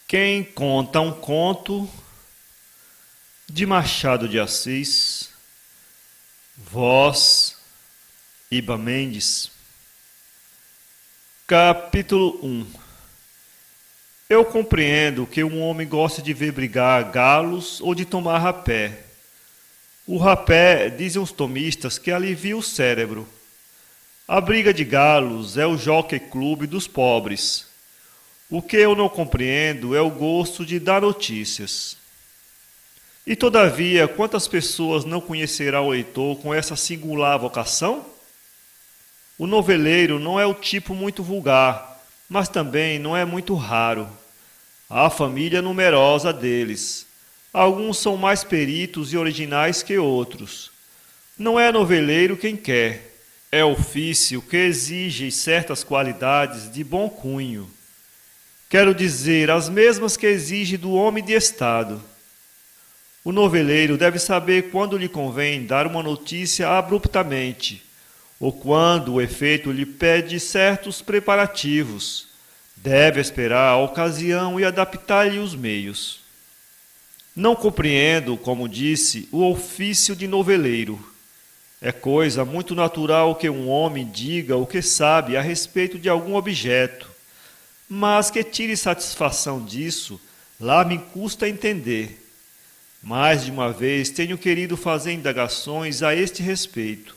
Quem conta um conto de Machado de Assis, voz Iba Mendes. Capítulo 1. Eu compreendo que um homem gosta de ver brigar galos ou de tomar rapé. O rapé, dizem os tomistas, que alivia o cérebro. A briga de galos é o jockey club dos pobres. O que eu não compreendo é o gosto de dar notícias. E todavia, quantas pessoas não conhecerá o leitor com essa singular vocação? O noveleiro não é o tipo muito vulgar, mas também não é muito raro. Há família numerosa deles. Alguns são mais peritos e originais que outros. Não é noveleiro quem quer. É ofício que exige certas qualidades de bom cunho. Quero dizer, as mesmas que exige do homem de estado. O noveleiro deve saber quando lhe convém dar uma notícia abruptamente, ou quando o efeito lhe pede certos preparativos. Deve esperar a ocasião e adaptar-lhe os meios. Não compreendo, como disse, o ofício de noveleiro. É coisa muito natural que um homem diga o que sabe a respeito de algum objeto, mas que tire satisfação disso, lá me custa entender. Mais de uma vez tenho querido fazer indagações a este respeito,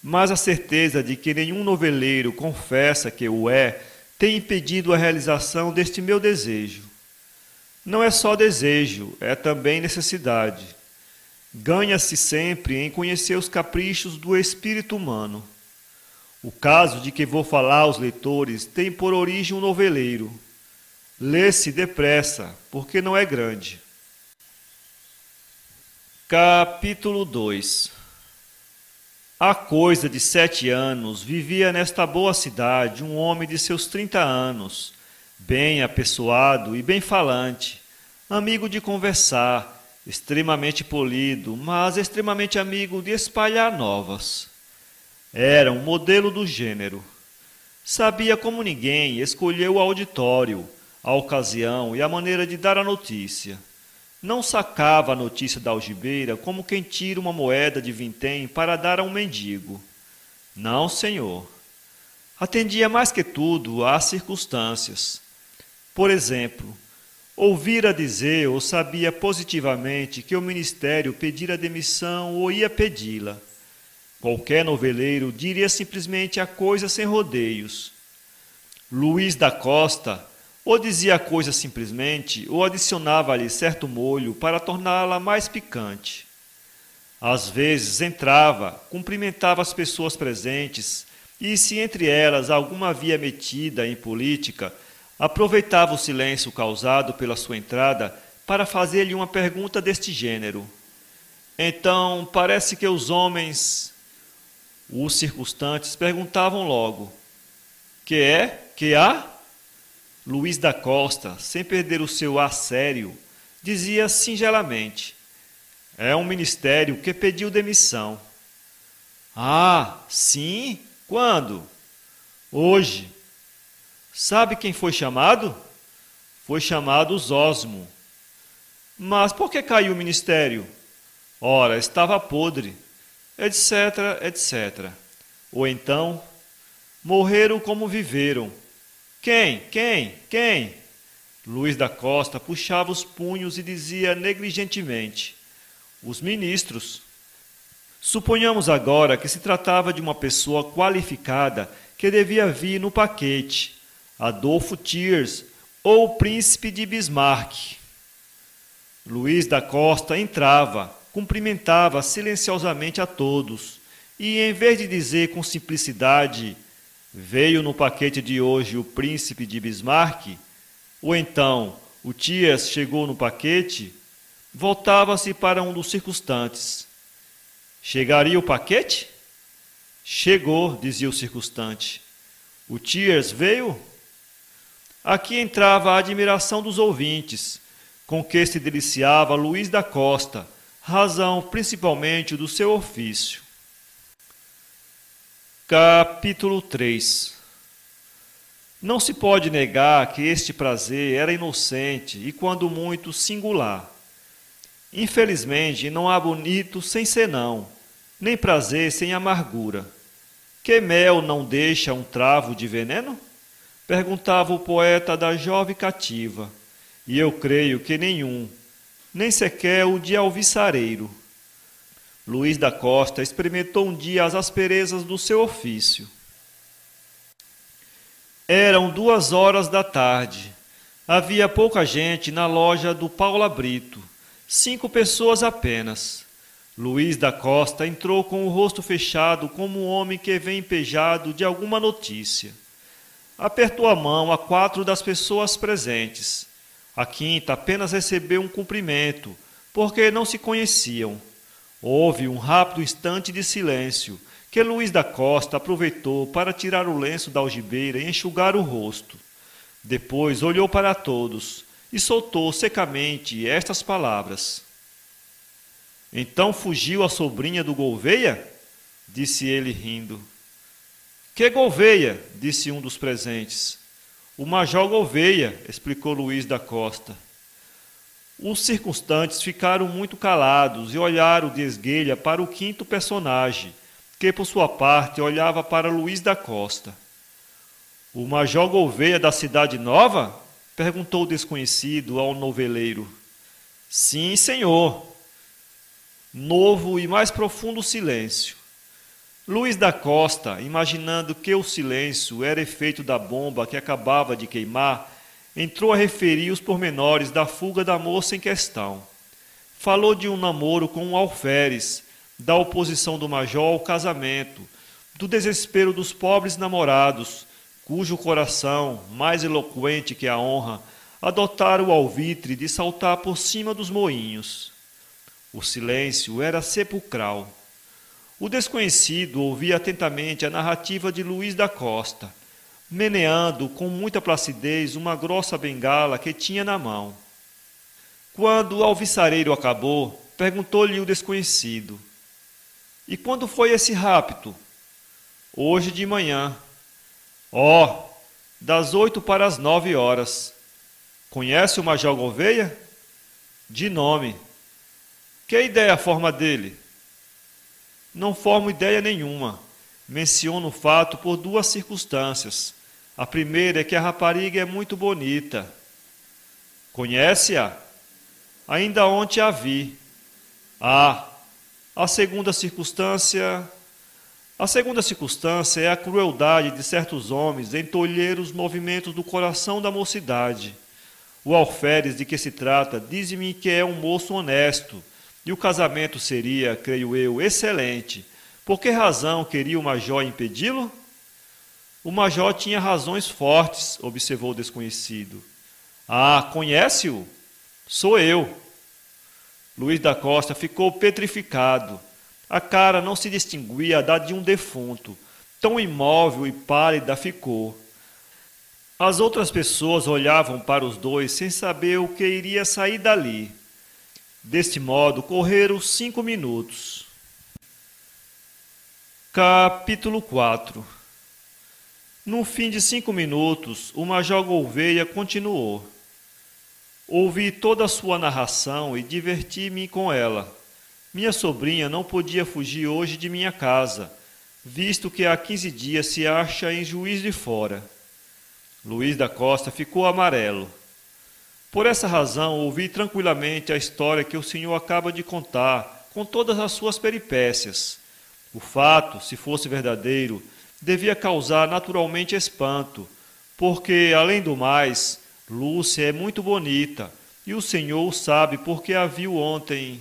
mas a certeza de que nenhum noveleiro confessa que o é, tem impedido a realização deste meu desejo. Não é só desejo, é também necessidade. Ganha-se sempre em conhecer os caprichos do espírito humano. O caso de que vou falar aos leitores tem por origem um noveleiro. Lê-se depressa, porque não é grande. Capítulo 2. Há coisa de 7 anos vivia nesta boa cidade um homem de seus 30 anos, bem apessoado e bem falante, amigo de conversar, extremamente polido, mas extremamente amigo de espalhar novas. Era um modelo do gênero. Sabia como ninguém escolher o auditório, a ocasião e a maneira de dar a notícia. Não sacava a notícia da algibeira como quem tira uma moeda de vintém para dar a um mendigo. Não, senhor. Atendia mais que tudo às circunstâncias. Por exemplo, ouvira dizer ou sabia positivamente que o ministério pedira demissão ou ia pedi-la. Qualquer noveleiro diria simplesmente a coisa sem rodeios. Luís da Costa ou dizia a coisa simplesmente ou adicionava-lhe certo molho para torná-la mais picante. Às vezes entrava, cumprimentava as pessoas presentes e, se entre elas alguma havia metida em política, aproveitava o silêncio causado pela sua entrada para fazer-lhe uma pergunta deste gênero. Então, parece que os homens... Os circunstantes perguntavam logo: que é? Que há? Luís da Costa, sem perder o seu ar sério, dizia singelamente: é um ministério que pediu demissão. Ah, sim? Quando? Hoje. Sabe quem foi chamado? Foi chamado Zósimo. Mas por que caiu o ministério? Ora, estava podre, etc, etc. Ou então, morreram como viveram. Quem? Luís da Costa puxava os punhos e dizia negligentemente: os ministros. Suponhamos agora que se tratava de uma pessoa qualificada que devia vir no paquete, Adolfo Thiers ou o príncipe de Bismarck. Luís da Costa entrava, cumprimentava silenciosamente a todos e, em vez de dizer com simplicidade: veio no paquete de hoje o príncipe de Bismarck, ou então o Thiers chegou no paquete, voltava-se para um dos circunstantes. Chegaria o paquete? Chegou, dizia o circunstante. O Thiers veio? Aqui entrava a admiração dos ouvintes, com que se deliciava Luís da Costa, razão principalmente do seu ofício. Capítulo 3. Não se pode negar que este prazer era inocente e, quando muito, singular. Infelizmente, não há bonito sem senão, nem prazer sem amargura. Que mel não deixa um travo de veneno? Perguntava o poeta da jovem cativa, e eu creio que nenhum, nem sequer o de alviçareiro. Luís da Costa experimentou um dia as asperezas do seu ofício. Eram 2 horas da tarde. Havia pouca gente na loja do Paula Brito, 5 pessoas apenas. Luís da Costa entrou com o rosto fechado como um homem que vem empejado de alguma notícia. Apertou a mão a 4 das pessoas presentes. A quinta apenas recebeu um cumprimento, porque não se conheciam. Houve um rápido instante de silêncio, que Luís da Costa aproveitou para tirar o lenço da algibeira e enxugar o rosto. Depois olhou para todos e soltou secamente estas palavras. Então fugiu a sobrinha do Gouveia? Disse ele rindo. Que Gouveia? Disse um dos presentes. O Major Gouveia, explicou Luís da Costa. Os circunstantes ficaram muito calados e olharam de esguelha para o quinto personagem, que por sua parte olhava para Luís da Costa. O Major Gouveia da Cidade Nova? Perguntou o desconhecido ao noveleiro. Sim, senhor. Novo e mais profundo silêncio. Luís da Costa, imaginando que o silêncio era efeito da bomba que acabava de queimar, entrou a referir os pormenores da fuga da moça em questão. Falou de um namoro com um alferes, da oposição do major ao casamento, do desespero dos pobres namorados, cujo coração, mais eloquente que a honra, adotara o alvitre de saltar por cima dos moinhos. O silêncio era sepulcral. O desconhecido ouvia atentamente a narrativa de Luís da Costa, meneando com muita placidez uma grossa bengala que tinha na mão. Quando o alviçareiro acabou, perguntou-lhe o desconhecido. E quando foi esse rapto? Hoje de manhã. Das 8 para as 9 horas. Conhece o Major Gouveia? De nome. Que ideia a forma dele? Não formo ideia nenhuma. Menciono o fato por 2 circunstâncias. A primeira é que a rapariga é muito bonita. Conhece-a? Ainda ontem a vi. A segunda circunstância é a crueldade de certos homens em tolher os movimentos do coração da mocidade. O alferes de que se trata diz-me que é um moço honesto, e o casamento seria, creio eu, excelente. Por que razão queria o major impedi-lo? O major tinha razões fortes, observou o desconhecido. Conhece-o? Sou eu. Luís da Costa ficou petrificado. A cara não se distinguia da de um defunto. Tão imóvel e pálida ficou. As outras pessoas olhavam para os dois sem saber o que iria sair dali. Deste modo, correram 5 minutos. Capítulo 4. No fim de 5 minutos, o Major Gouveia continuou. Ouvi toda a sua narração e diverti-me com ela. Minha sobrinha não podia fugir hoje de minha casa, visto que há 15 dias se acha em Juiz de Fora. Luís da Costa ficou amarelo. Por essa razão, ouvi tranquilamente a história que o senhor acaba de contar, com todas as suas peripécias. O fato, se fosse verdadeiro, devia causar naturalmente espanto, porque, além do mais, Lúcia é muito bonita, e o senhor sabe porque a viu ontem.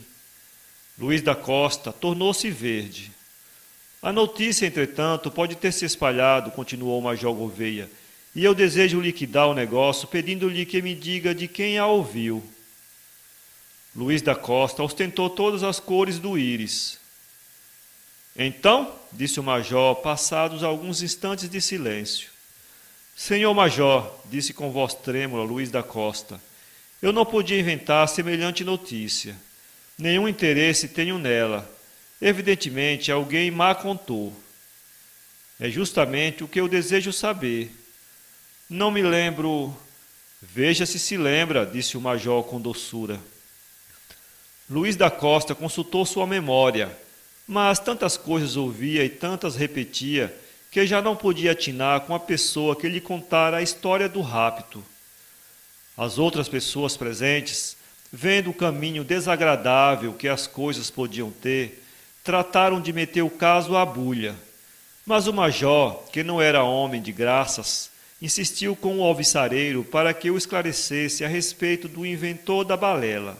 Luís da Costa tornou-se verde. A notícia, entretanto, pode ter se espalhado, continuou o Major Gouveia, e eu desejo liquidar o negócio pedindo-lhe que me diga de quem a ouviu. Luís da Costa ostentou todas as cores do íris. Então, disse o major, passados alguns instantes de silêncio. Senhor Major, disse com voz trêmula Luís da Costa, eu não podia inventar semelhante notícia. Nenhum interesse tenho nela. Evidentemente, alguém má contou. É justamente o que eu desejo saber. Não me lembro. Veja se lembra, disse o major com doçura. Luís da Costa consultou sua memória, mas tantas coisas ouvia e tantas repetia que já não podia atinar com a pessoa que lhe contara a história do rapto. As outras pessoas presentes, vendo o caminho desagradável que as coisas podiam ter, trataram de meter o caso à bulha. Mas o major, que não era homem de graças, insistiu com o alviçareiro para que o esclarecesse a respeito do inventor da balela.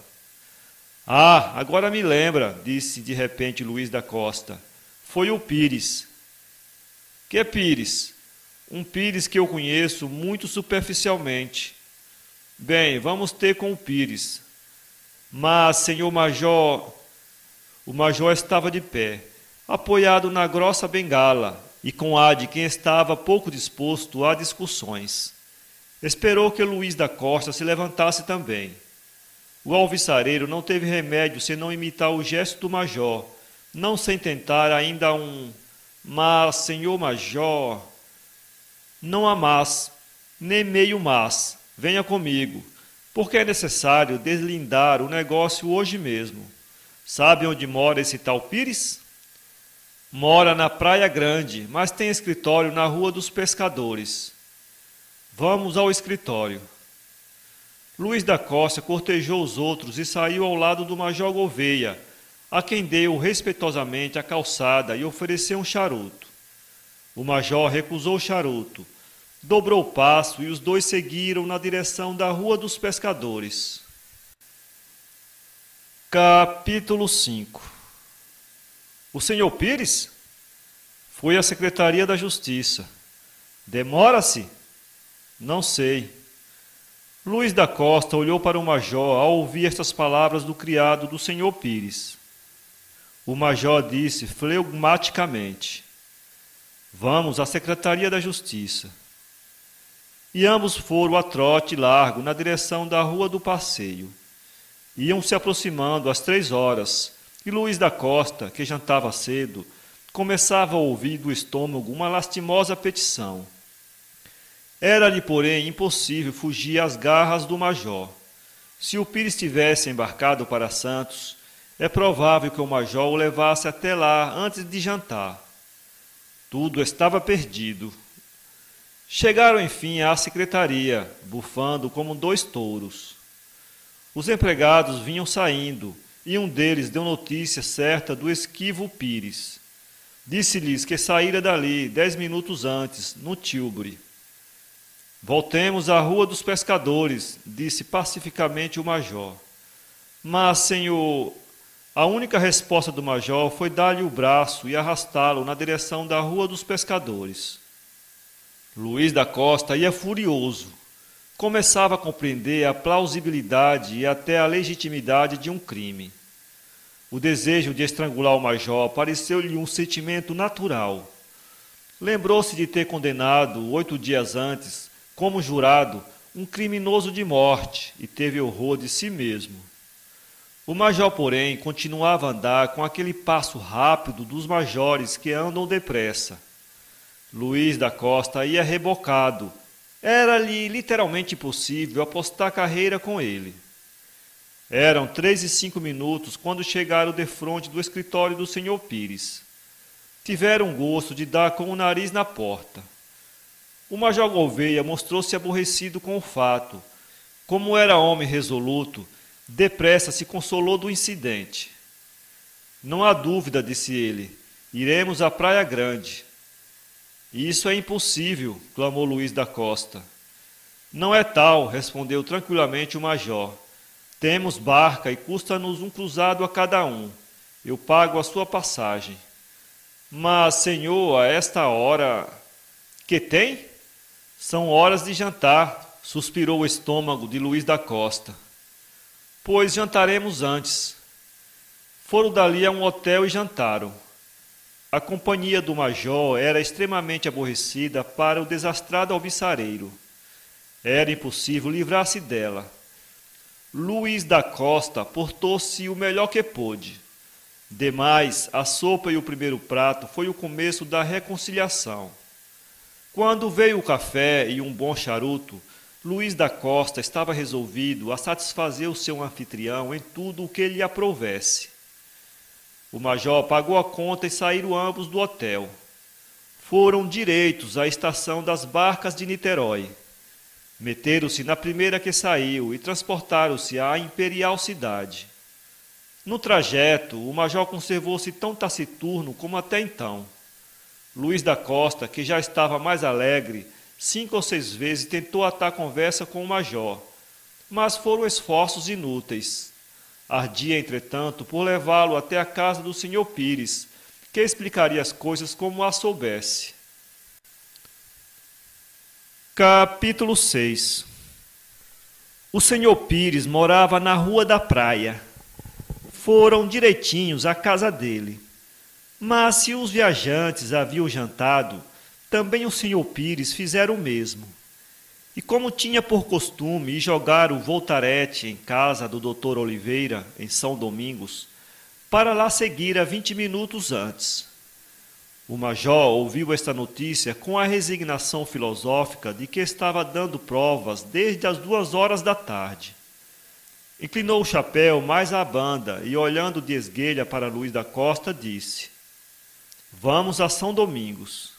Ah, agora me lembra, disse de repente Luís da Costa. Foi o Pires. Que é Pires? Um Pires que eu conheço muito superficialmente. Bem, vamos ter com o Pires. Mas, senhor major... O major estava de pé, apoiado na grossa bengala, e com ar de quem estava pouco disposto a discussões. Esperou que Luís da Costa se levantasse também. O alviçareiro não teve remédio senão imitar o gesto do major, não sem tentar ainda um "mas, senhor major..." "Não há mas, nem meio mas. Venha comigo, porque é necessário deslindar o negócio hoje mesmo. Sabe onde mora esse tal Pires? Mora na Praia Grande, mas tem escritório na Rua dos Pescadores. Vamos ao escritório." Luís da Costa cortejou os outros e saiu ao lado do major Gouveia, a quem deu respeitosamente a calçada e ofereceu um charuto. O major recusou o charuto, dobrou o passo e os dois seguiram na direção da Rua dos Pescadores. Capítulo 5. O senhor Pires? Foi à Secretaria da Justiça. Demora-se? Não sei. Luís da Costa olhou para o major ao ouvir estas palavras do criado do senhor Pires. O major disse flegmaticamente: "Vamos à Secretaria da Justiça." E ambos foram a trote largo na direção da Rua do Passeio. Iam se aproximando às 3 horas, e Luís da Costa, que jantava cedo, começava a ouvir do estômago uma lastimosa petição. Era-lhe, porém, impossível fugir às garras do major. Se o Pires tivesse embarcado para Santos, é provável que o major o levasse até lá antes de jantar. Tudo estava perdido. Chegaram, enfim, à secretaria, bufando como 2 touros. Os empregados vinham saindo, e um deles deu notícia certa do esquivo Pires. Disse-lhes que saíra dali 10 minutos antes, no Tilbury. "Voltemos à Rua dos Pescadores", disse pacificamente o major. Mas, senhor... A única resposta do major foi dar-lhe o braço e arrastá-lo na direção da Rua dos Pescadores. Luís da Costa ia furioso. Começava a compreender a plausibilidade e até a legitimidade de um crime. O desejo de estrangular o major pareceu-lhe um sentimento natural. Lembrou-se de ter condenado, 8 dias antes, como jurado, um criminoso de morte e teve horror de si mesmo. O major, porém, continuava a andar com aquele passo rápido dos majores que andam depressa. Luís da Costa ia rebocado. Era-lhe literalmente impossível apostar carreira com ele. Eram 3:05 quando chegaram defronte do escritório do senhor Pires. Tiveram o gosto de dar com o nariz na porta. O major Gouveia mostrou-se aborrecido com o fato. Como era homem resoluto, depressa se consolou do incidente. "Não há dúvida", disse ele, "iremos à Praia Grande." "Isso é impossível", clamou Luís da Costa. "Não é tal", respondeu tranquilamente o major. "Temos barca e custa-nos um cruzado a cada um. Eu pago a sua passagem." "Mas, senhor, a esta hora..." "Que tem? São horas de jantar", suspirou o estômago de Luís da Costa. "Pois jantaremos antes." Foram dali a um hotel e jantaram. A companhia do major era extremamente aborrecida para o desastrado alviçareiro. Era impossível livrar-se dela. Luís da Costa portou-se o melhor que pôde. Demais, a sopa e o primeiro prato foi o começo da reconciliação. Quando veio o café e um bom charuto, Luís da Costa estava resolvido a satisfazer o seu anfitrião em tudo o que lhe aprovesse. O major pagou a conta e saíram ambos do hotel. Foram direitos à estação das barcas de Niterói. Meteram-se na primeira que saiu e transportaram-se à imperial cidade. No trajeto, o major conservou-se tão taciturno como até então. Luís da Costa, que já estava mais alegre, 5 ou 6 vezes tentou atar conversa com o major, mas foram esforços inúteis. Ardia, entretanto, por levá-lo até a casa do senhor Pires, que explicaria as coisas como as soubesse. Capítulo 6. O senhor Pires morava na Rua da Praia. Foram direitinhos à casa dele. Mas se os viajantes haviam jantado, também o senhor Pires fizeram o mesmo. E como tinha por costume ir jogar o voltarete em casa do doutor Oliveira, em São Domingos, para lá seguira 20 minutos antes. O major ouviu esta notícia com a resignação filosófica de que estava dando provas desde as 2 horas da tarde. Inclinou o chapéu mais à banda e, olhando de esguelha para Luís da Costa, disse: "Vamos a São Domingos."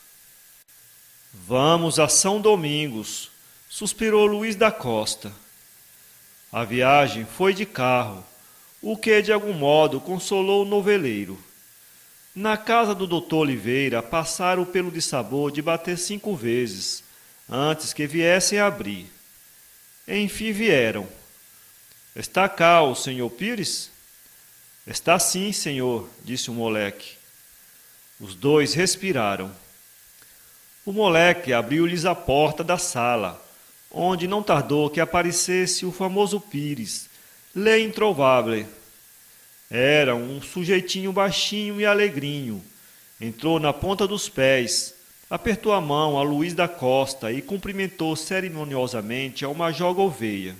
"Vamos a São Domingos", suspirou Luís da Costa. A viagem foi de carro, o que de algum modo consolou o noveleiro. Na casa do doutor Oliveira passaram pelo dissabor de bater 5 vezes, antes que viessem a abrir. Enfim vieram. "Está cá o senhor Pires?" "Está sim, senhor", disse o moleque. Os dois respiraram. O moleque abriu-lhes a porta da sala, onde não tardou que aparecesse o famoso Pires, l'introvable. Era um sujeitinho baixinho e alegrinho. Entrou na ponta dos pés, apertou a mão a Luís da Costa e cumprimentou cerimoniosamente ao major Gouveia.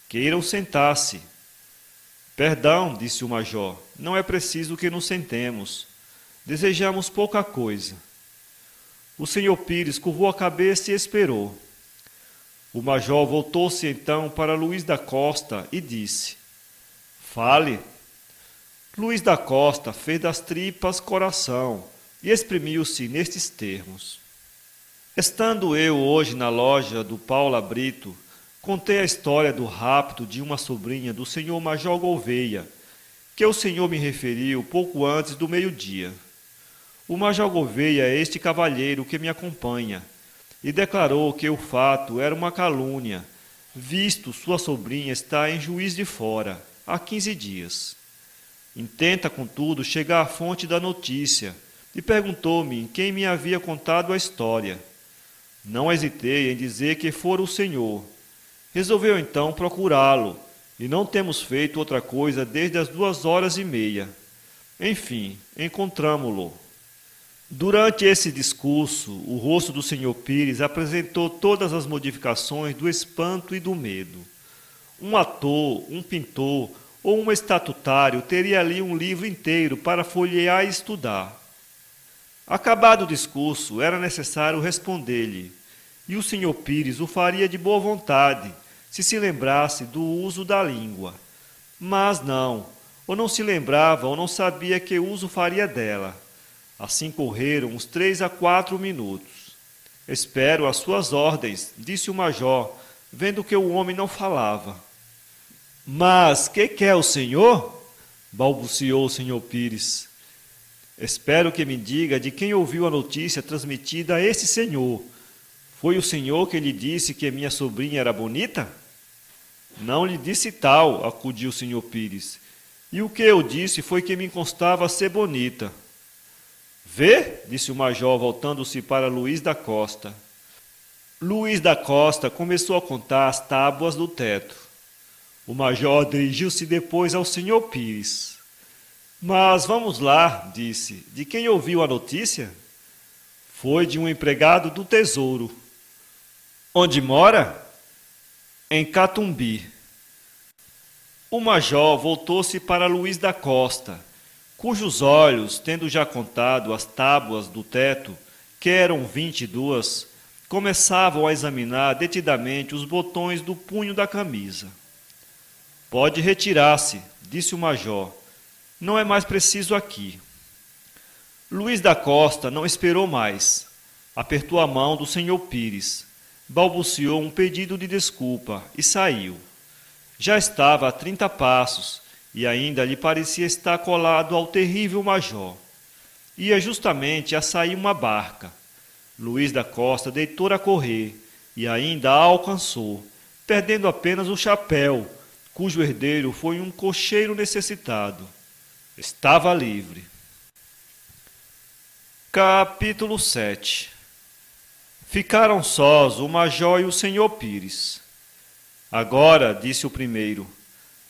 "Queiram sentar-se." "Perdão", disse o major, "não é preciso que nos sentemos. Desejamos pouca coisa." O senhor Pires curvou a cabeça e esperou. O major voltou-se então para Luís da Costa e disse: "Fale." Luís da Costa fez das tripas coração e exprimiu-se nestes termos: "Estando eu hoje na loja do Paula Brito, contei a história do rapto de uma sobrinha do senhor major Gouveia, que o senhor me referiu pouco antes do meio-dia. O major Gouveia é este cavalheiro que me acompanha, e declarou que o fato era uma calúnia, visto sua sobrinha está em Juiz de Fora, há 15 dias. Intenta, contudo, chegar à fonte da notícia, e perguntou-me quem me havia contado a história. Não hesitei em dizer que fora o senhor. Resolveu então procurá-lo, e não temos feito outra coisa desde as 2h30. Enfim, encontramo-lo." Durante esse discurso, o rosto do senhor Pires apresentou todas as modificações do espanto e do medo. Um ator, um pintor ou um estatutário teria ali um livro inteiro para folhear e estudar. Acabado o discurso, era necessário responder-lhe, e o senhor Pires o faria de boa vontade, se lembrasse do uso da língua. Mas não, ou não se lembrava ou não sabia que uso faria dela. Assim correram uns 3 a 4 minutos. "Espero as suas ordens", disse o major, vendo que o homem não falava. "Mas que quer o senhor?" balbuciou o senhor Pires. "Espero que me diga de quem ouviu a notícia transmitida a esse senhor. Foi o senhor que lhe disse que minha sobrinha era bonita?" "Não lhe disse tal", acudiu o senhor Pires. "E o que eu disse foi que me constava ser bonita." "Vê?", disse o major, voltando-se para Luís da Costa. Luís da Costa começou a contar as tábuas do teto. O major dirigiu-se depois ao senhor Pires. "Mas vamos lá", disse, "de quem ouviu a notícia?" "Foi de um empregado do Tesouro." "Onde mora?" "Em Catumbi." O major voltou-se para Luís da Costa, cujos olhos, tendo já contado as tábuas do teto, que eram 22, começavam a examinar detidamente os botões do punho da camisa. Pode retirar-se, disse o major. Não é mais preciso aqui. Luiz da Costa não esperou mais. Apertou a mão do senhor Pires, balbuciou um pedido de desculpa e saiu. Já estava a 30 passos e ainda lhe parecia estar colado ao terrível major. Ia justamente a sair uma barca. Luiz da Costa deitou a correr e ainda a alcançou, perdendo apenas o chapéu, cujo herdeiro foi um cocheiro necessitado. Estava livre. Capítulo 7. Ficaram sós o major e o senhor Pires. Agora, disse o primeiro,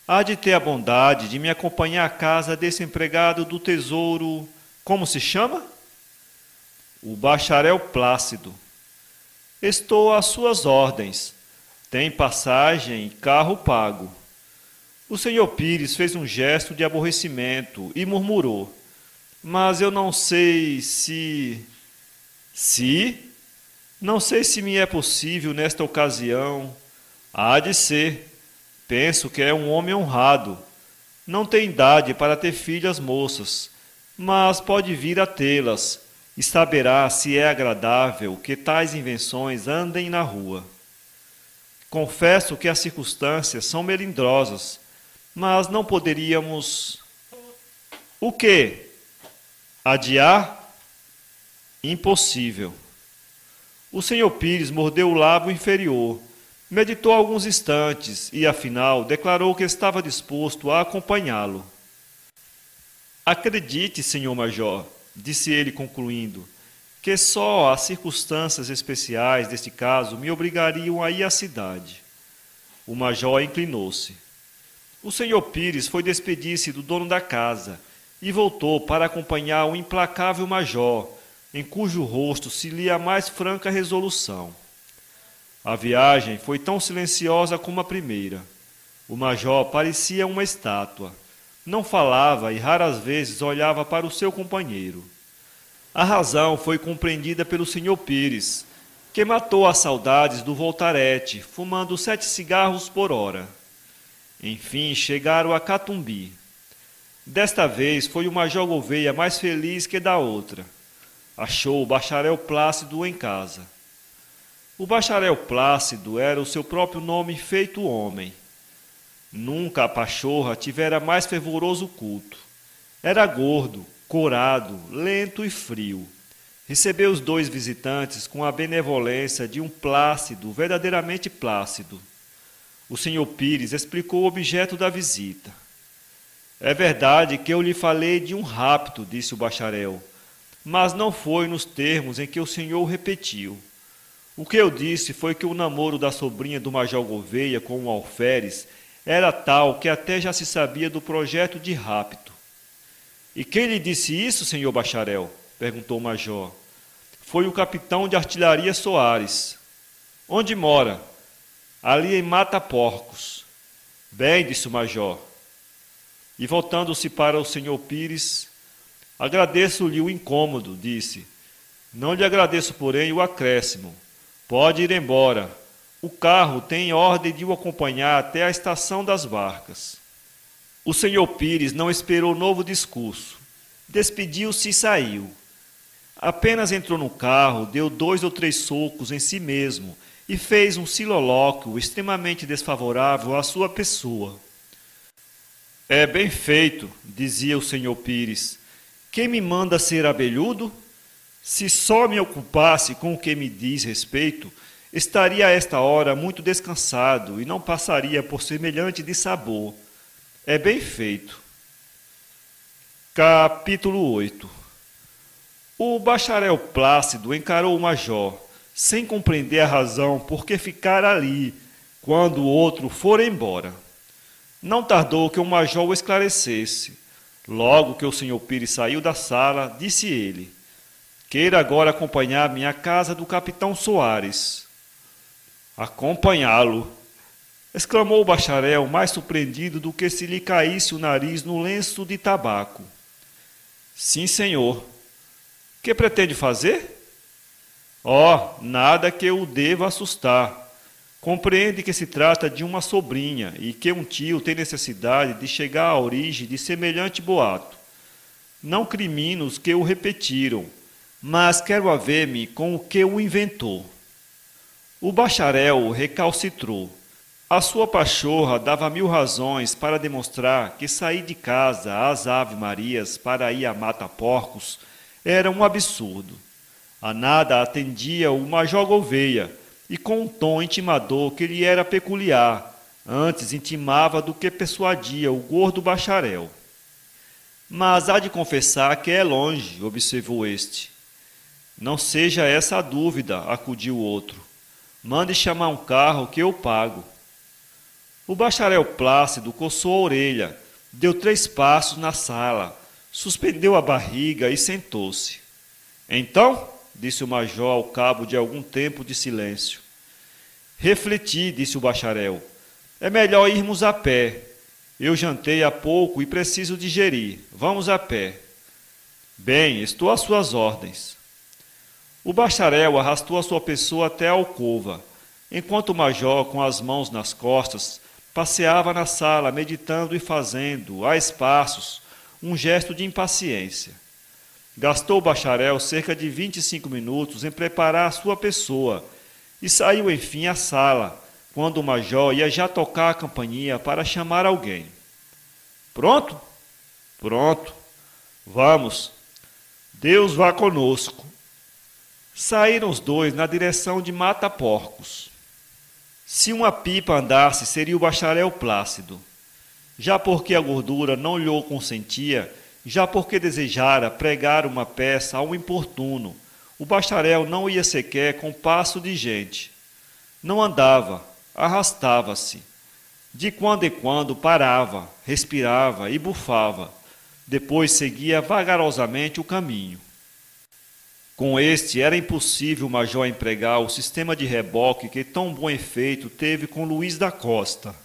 há de ter a bondade de me acompanhar à casa desse empregado do tesouro. Como se chama? O bacharel Plácido. Estou às suas ordens. Tem passagem e carro pago. O senhor Pires fez um gesto de aborrecimento e murmurou. Mas eu não sei se... Não sei se me é possível nesta ocasião. Há de ser. Penso que é um homem honrado. Não tem idade para ter filhas moças, mas pode vir a tê-las, e saberá se é agradável que tais invenções andem na rua. Confesso que as circunstâncias são melindrosas, mas não poderíamos... O quê? Adiar? Impossível. O senhor Pires mordeu o lábio inferior, meditou alguns instantes e, afinal, declarou que estava disposto a acompanhá-lo. Acredite, senhor major, disse ele concluindo, que só as circunstâncias especiais deste caso me obrigariam a ir à cidade. O major inclinou-se. O senhor Pires foi despedir-se do dono da casa e voltou para acompanhar o implacável major, em cujo rosto se lia a mais franca resolução. A viagem foi tão silenciosa como a primeira. O major parecia uma estátua. Não falava e raras vezes olhava para o seu companheiro. A razão foi compreendida pelo senhor Pires, que matou as saudades do Voltarete, fumando 7 cigarros por hora. Enfim, chegaram a Catumbi. Desta vez foi o major Gouveia mais feliz que da outra. Achou o bacharel Plácido em casa. O bacharel Plácido era o seu próprio nome feito homem. Nunca a pachorra tivera mais fervoroso culto. Era gordo, corado, lento e frio. Recebeu os 2 visitantes com a benevolência de um Plácido verdadeiramente plácido. O senhor Pires explicou o objeto da visita. É verdade que eu lhe falei de um rapto, disse o bacharel, mas não foi nos termos em que o senhor repetiu. O que eu disse foi que o namoro da sobrinha do major Gouveia com o alferes era tal que até já se sabia do projeto de rapto. E quem lhe disse isso, senhor bacharel? Perguntou o major. Foi o capitão de artilharia Soares. Onde mora? Ali em Mata Porcos. Bem, disse o major. E voltando-se para o senhor Pires, agradeço-lhe o incômodo, disse. Não lhe agradeço, porém, o acréscimo. Pode ir embora. O carro tem ordem de o acompanhar até a estação das barcas. O senhor Pires não esperou novo discurso. Despediu-se e saiu. Apenas entrou no carro, deu 2 ou 3 socos em si mesmo e fez um silolóquio extremamente desfavorável à sua pessoa. É bem feito, dizia o senhor Pires. Quem me manda ser abelhudo? Se só me ocupasse com o que me diz respeito, estaria a esta hora muito descansado e não passaria por semelhante dissabor. É bem feito. Capítulo 8. O bacharel Plácido encarou o major, sem compreender a razão por que ficara ali, quando o outro fora embora. Não tardou que o major o esclarecesse. Logo que o senhor Pires saiu da sala, disse ele: Queira agora acompanhar-me à casa do capitão Soares. Acompanhá-lo, exclamou o bacharel, mais surpreendido do que se lhe caísse o nariz no lenço de tabaco. Sim, senhor. Que pretende fazer? Oh, nada que o deva assustar. Compreende que se trata de uma sobrinha e que um tio tem necessidade de chegar à origem de semelhante boato. Não crimino os que o repetiram, mas quero haver-me com o que o inventou. O bacharel recalcitrou. A sua pachorra dava 1000 razões para demonstrar que sair de casa às Ave-Marias para ir a mata-porcos era um absurdo. A nada atendia o Major Gouveia, e com um tom intimador que lhe era peculiar, antes intimava do que persuadia o gordo bacharel. Mas há de confessar que é longe, observou este. Não seja essa a dúvida, acudiu o outro. Mande chamar um carro que eu pago. O bacharel Plácido coçou a orelha, deu 3 passos na sala, suspendeu a barriga e sentou-se. Então, disse o major ao cabo de algum tempo de silêncio. Refleti, disse o bacharel. É melhor irmos a pé. Eu jantei há pouco e preciso digerir. Vamos a pé. Bem, estou às suas ordens. O bacharel arrastou a sua pessoa até a alcova, enquanto o major, com as mãos nas costas, passeava na sala, meditando e fazendo, a espaços, um gesto de impaciência. Gastou o bacharel cerca de 25 minutos em preparar a sua pessoa e saiu, enfim, à sala, quando o major ia já tocar a campainha para chamar alguém. Pronto? Pronto. Vamos. Deus vá conosco. Saíram os dois na direção de Mata-Porcos. Se uma pipa andasse, seria o bacharel Plácido. Já porque a gordura não lhe consentia, já porque desejara pregar uma peça ao importuno, o bacharel não ia sequer com passo de gente. Não andava, arrastava-se. De quando em quando parava, respirava e bufava. Depois seguia vagarosamente o caminho. Com este, era impossível o major empregar o sistema de reboque que tão bom efeito teve com Luís da Costa.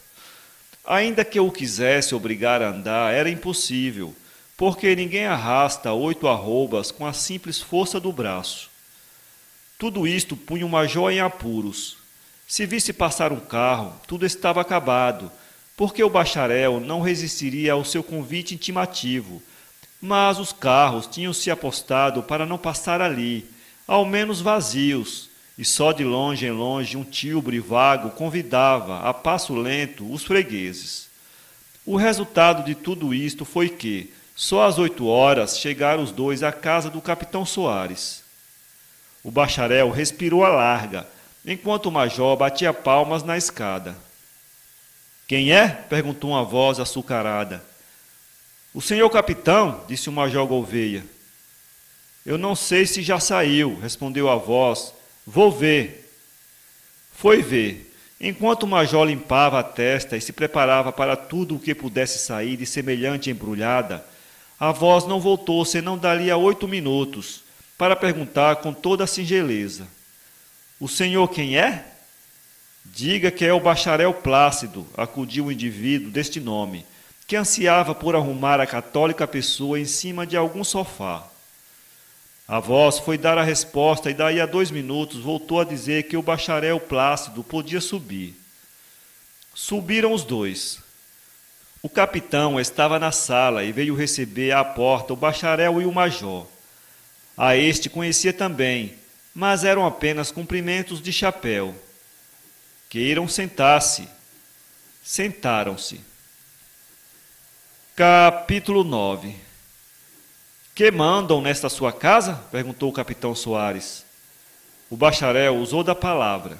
Ainda que o quisesse obrigar a andar, era impossível, porque ninguém arrasta 8 arrobas com a simples força do braço. Tudo isto punha o major em apuros. Se visse passar um carro, tudo estava acabado, porque o bacharel não resistiria ao seu convite intimativo. Mas os carros tinham se apostado para não passar ali, ao menos vazios, e só de longe em longe um tilbre vago convidava, a passo lento, os fregueses. O resultado de tudo isto foi que, só às 8 horas, chegaram os dois à casa do capitão Soares. O bacharel respirou a larga, enquanto o major batia palmas na escada. — Quem é? — perguntou uma voz açucarada. — O senhor capitão, disse o major Gouveia. — Eu não sei se já saiu, respondeu a voz. — Vou ver. Foi ver. Enquanto o major limpava a testa e se preparava para tudo o que pudesse sair de semelhante embrulhada, a voz não voltou senão dali a 8 minutos, para perguntar com toda a singeleza. — O senhor quem é? — Diga que é o bacharel Plácido, acudiu o indivíduo deste nome, que ansiava por arrumar a católica pessoa em cima de algum sofá. A voz foi dar a resposta e daí a 2 minutos voltou a dizer que o bacharel Plácido podia subir. Subiram os dois. O capitão estava na sala e veio receber à porta o bacharel e o major. A este conhecia também, mas eram apenas cumprimentos de chapéu. Queiram sentar-se. Sentaram-se. Capítulo 9. Que mandam nesta sua casa? Perguntou o capitão Soares. O bacharel usou da palavra.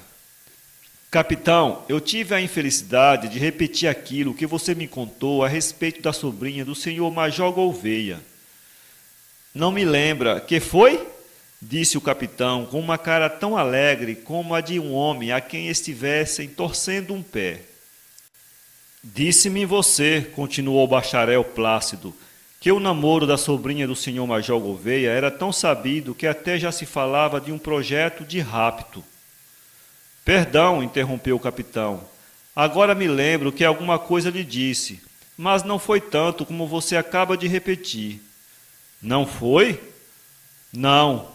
Capitão, eu tive a infelicidade de repetir aquilo que você me contou a respeito da sobrinha do senhor Major Gouveia. Não me lembra. Que foi? Disse o capitão com uma cara tão alegre como a de um homem a quem estivessem torcendo um pé. Disse-me você, continuou o bacharel Plácido, que o namoro da sobrinha do senhor Major Gouveia era tão sabido que até já se falava de um projeto de rapto. Perdão, interrompeu o capitão. Agora me lembro que alguma coisa lhe disse, mas não foi tanto como você acaba de repetir. Não foi? Não.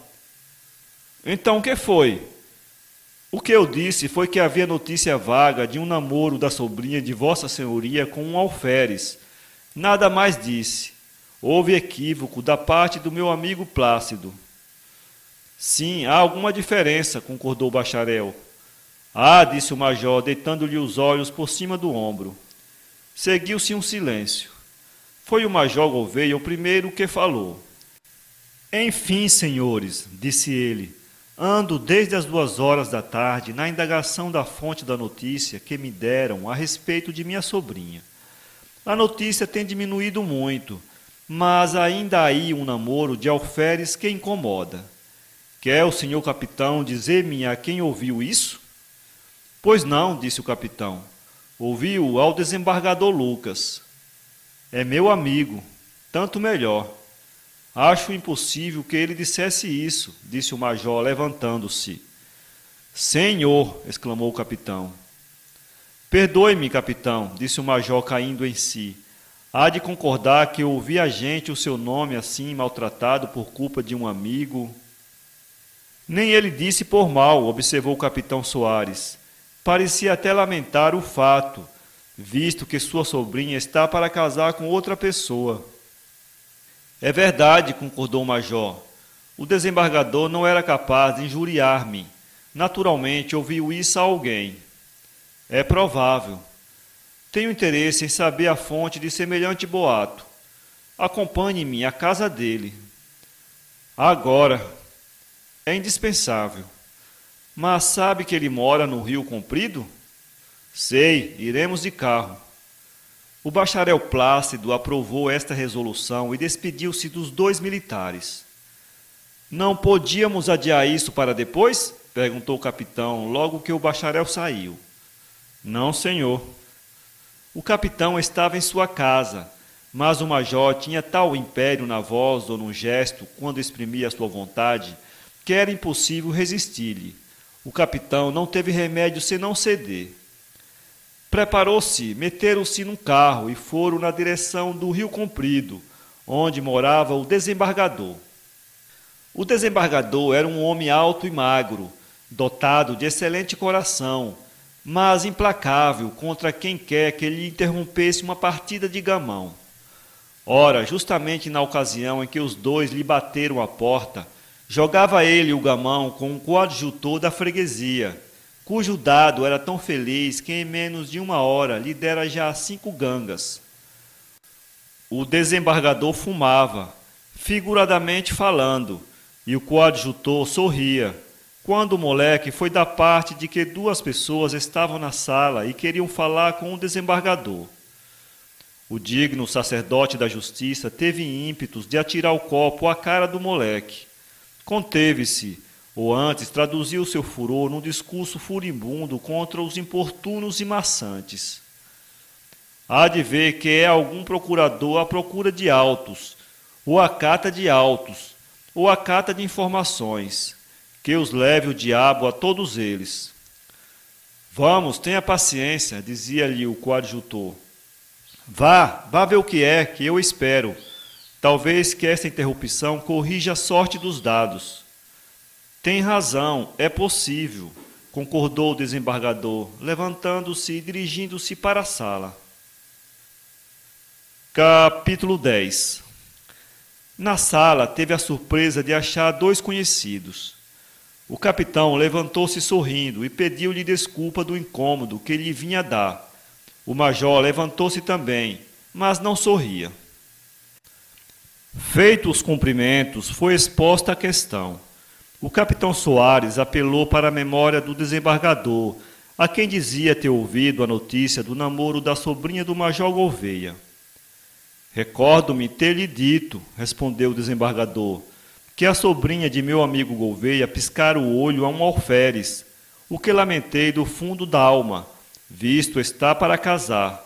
Então, o que foi? O que eu disse foi que havia notícia vaga de um namoro da sobrinha de Vossa Senhoria com um alferes. Nada mais disse. Houve equívoco da parte do meu amigo Plácido. Sim, há alguma diferença, concordou o bacharel. Ah, disse o major, deitando-lhe os olhos por cima do ombro. Seguiu-se um silêncio. Foi o major Gouveia o primeiro que falou. Enfim, senhores, disse ele, ando desde as 2 horas da tarde na indagação da fonte da notícia que me deram a respeito de minha sobrinha. A notícia tem diminuído muito, mas ainda há aí um namoro de alferes que incomoda. Quer o senhor capitão dizer-me a quem ouviu isso? Pois não, disse o capitão. Ouvi-o ao desembargador Lucas. É meu amigo, tanto melhor. Acho impossível que ele dissesse isso, disse o major, levantando-se. Senhor, exclamou o capitão. Perdoe-me, capitão, disse o major, caindo em si. Há de concordar que ouvi a gente o seu nome assim maltratado por culpa de um amigo. Nem ele disse por mal, observou o capitão Soares. Parecia até lamentar o fato, visto que sua sobrinha está para casar com outra pessoa. É verdade, concordou o major. O desembargador não era capaz de injuriar-me. Naturalmente ouviu isso a alguém. É provável. Tenho interesse em saber a fonte de semelhante boato. Acompanhe-me à casa dele. Agora. É indispensável. Mas sabe que ele mora no Rio Comprido? Sei, iremos de carro. O bacharel Plácido aprovou esta resolução e despediu-se dos 2 militares. Não podíamos adiar isso para depois? Perguntou o capitão, logo que o bacharel saiu. Não, senhor. O capitão estava em sua casa, mas o major tinha tal império na voz ou no gesto, quando exprimia sua vontade, que era impossível resistir-lhe. O capitão não teve remédio senão ceder. Preparou-se, meteram-se num carro e foram na direção do Rio Comprido, onde morava o desembargador. O desembargador era um homem alto e magro, dotado de excelente coração, mas implacável contra quem quer que lhe interrompesse uma partida de gamão. Ora, justamente na ocasião em que os 2 lhe bateram à porta, jogava ele o gamão com um coadjutor da freguesia, cujo dado era tão feliz que em menos de 1 hora lhe dera já 5 gangas. O desembargador fumava, figuradamente falando, e o coadjutor sorria, quando o moleque foi da parte de que 2 pessoas estavam na sala e queriam falar com o desembargador. O digno sacerdote da justiça teve ímpetos de atirar o copo à cara do moleque. Conteve-se, ou antes traduziu seu furor num discurso furibundo contra os importunos e maçantes. Há de ver que é algum procurador à procura de autos, ou à cata de autos, ou à cata de informações, que os leve o diabo a todos eles. Vamos, tenha paciência, dizia-lhe o coadjutor. Vá ver o que é, que eu espero. Talvez que esta interrupção corrija a sorte dos dados. Tem razão, é possível, concordou o desembargador, levantando-se e dirigindo-se para a sala. Capítulo 10. Na sala teve a surpresa de achar 2 conhecidos. O capitão levantou-se sorrindo e pediu-lhe desculpa do incômodo que lhe vinha dar. O major levantou-se também, mas não sorria. Feitos os cumprimentos, foi exposta a questão. O capitão Soares apelou para a memória do desembargador, a quem dizia ter ouvido a notícia do namoro da sobrinha do major Gouveia. Recordo-me ter-lhe dito, respondeu o desembargador, que a sobrinha de meu amigo Gouveia piscara o olho a um alferes, o que lamentei do fundo da alma, visto está para casar.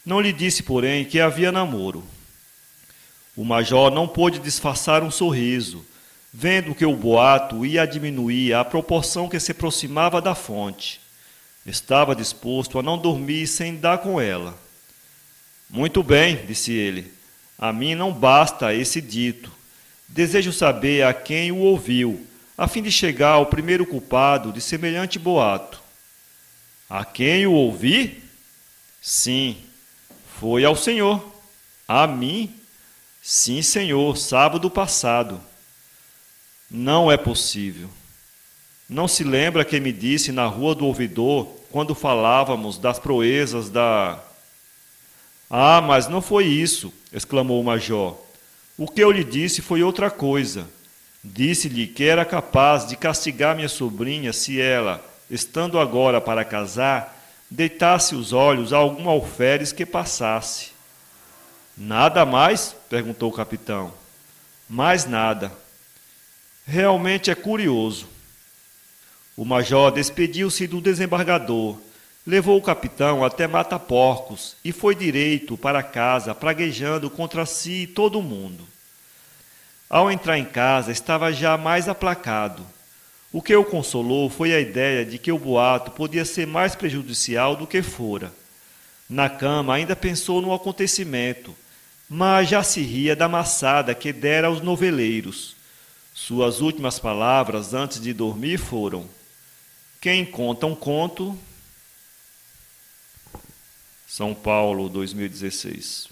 Não lhe disse, porém, que havia namoro. O major não pôde disfarçar um sorriso, vendo que o boato ia diminuir à proporção que se aproximava da fonte. Estava disposto a não dormir sem dar com ela. Muito bem, disse ele, a mim não basta esse dito. Desejo saber a quem o ouviu, a fim de chegar ao primeiro culpado de semelhante boato. A quem o ouvi? Sim, foi ao Senhor. A mim? Sim, Senhor, sábado passado. Não é possível. Não se lembra que me disse na rua do ouvidor, quando falávamos das proezas da... Ah, mas não foi isso, exclamou o major. O que eu lhe disse foi outra coisa. Disse-lhe que era capaz de castigar minha sobrinha se ela, estando agora para casar, deitasse os olhos a algum alferes que passasse. Nada mais? Perguntou o capitão. Mais nada. Realmente é curioso. O major despediu-se do desembargador, levou o capitão até Mata-Porcos e foi direito para casa, praguejando contra si e todo mundo. Ao entrar em casa, estava já mais aplacado. O que o consolou foi a ideia de que o boato podia ser mais prejudicial do que fora. Na cama ainda pensou no acontecimento, mas já se ria da maçada que dera aos noveleiros. Suas últimas palavras antes de dormir foram: quem conta um conto... São Paulo, 2016.